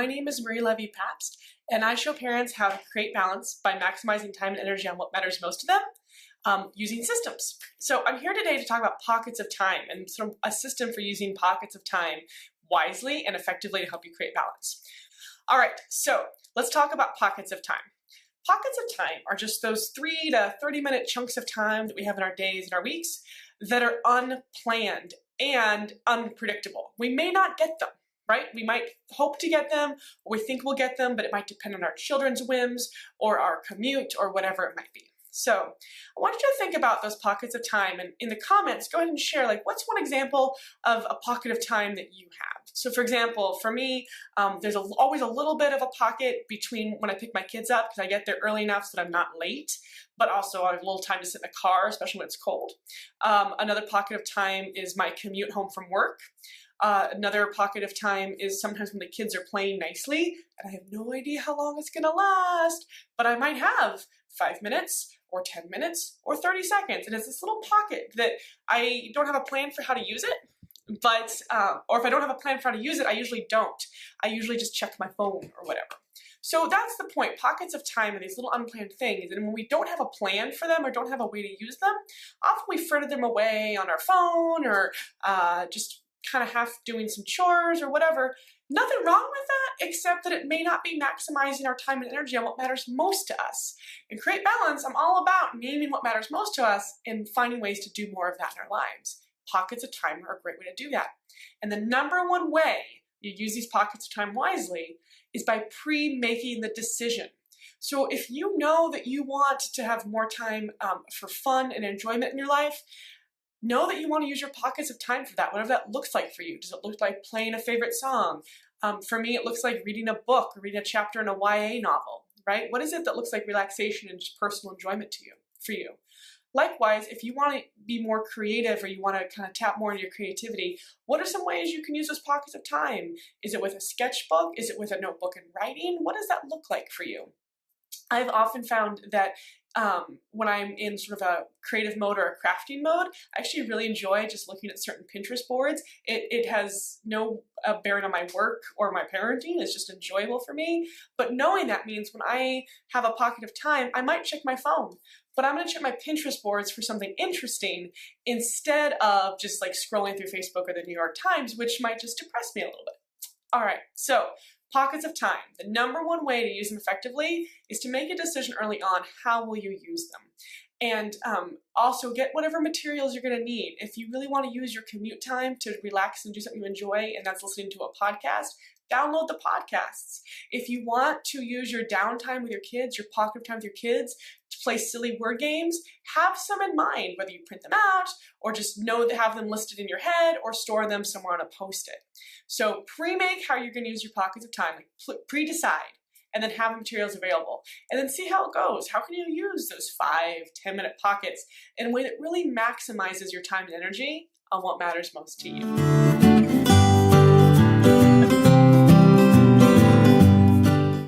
My name is Marie Levy Pabst, and I show parents how to create balance by maximizing time and energy on what matters most to them using systems. So I'm here today to talk about pockets of time and sort of a system for using pockets of time wisely and effectively to help you create balance. All right, so let's talk about pockets of time. Pockets of time are just those 3 to 30-minute chunks of time that we have in our days and our weeks that are unplanned and unpredictable. We may not get them, right? We might hope to get them, or we think we'll get them, but it might depend on our children's whims or our commute or whatever it might be. So I want you to think about those pockets of time, and in the comments, go ahead and share, like, what's one example of a pocket of time that you have? So for example, for me, there's always a little bit of a pocket between when I pick my kids up, because I get there early enough so that I'm not late, but also I have a little time to sit in the car, especially when it's cold. Another pocket of time is my commute home from work. Another pocket of time is sometimes when the kids are playing nicely, and I have no idea how long it's gonna last, but I might have 5 minutes, or 10 minutes, or 30 seconds, and it's this little pocket that I don't have a plan for how to use it, but, or if I don't have a plan for how to use it, I usually don't. I usually just check my phone or whatever. So that's the point. Pockets of time are these little unplanned things, and when we don't have a plan for them or don't have a way to use them, often we fritter them away on our phone or just kind of half doing some chores or whatever. Nothing wrong with that, except that it may not be maximizing our time and energy on what matters most to us. In Create Balance, I'm all about naming what matters most to us and finding ways to do more of that in our lives. Pockets of time are a great way to do that. And the number one way you use these pockets of time wisely is by pre-making the decision. So if you know that you want to have more time for fun and enjoyment in your life, know that you want to use your pockets of time for that, whatever that looks like for you. Does it look like playing a favorite song? For me, it looks like reading a book or reading a chapter in a YA novel, right? What is it that looks like relaxation and just personal enjoyment for you? Likewise, if you want to be more creative or you want to kind of tap more into your creativity, what are some ways you can use those pockets of time? Is it with a sketchbook? Is it with a notebook and writing? What does that look like for you? I've often found that when I'm in sort of a creative mode or a crafting mode, I actually really enjoy just looking at certain Pinterest boards. It has no bearing on my work or my parenting. It's just enjoyable for me. But knowing that means when I have a pocket of time, I might check my phone, but I'm going to check my Pinterest boards for something interesting instead of just like scrolling through Facebook or the New York Times, which might just depress me a little bit. All right, so pockets of time. The number one way to use them effectively is to make a decision early on, how will you use them? And also get whatever materials you're going to need. If you really want to use your commute time to relax and do something you enjoy, and that's listening to a podcast, download the podcasts. If you want to use your downtime with your kids, your pocket of time with your kids, to play silly word games, have some in mind, whether you print them out or just know that have them listed in your head or store them somewhere on a Post-it. So pre-make how you're going to use your pockets of time, like pre-decide, and then have the materials available. And then see how it goes. How can you use those 5-10-minute pockets in a way that really maximizes your time and energy on what matters most to you?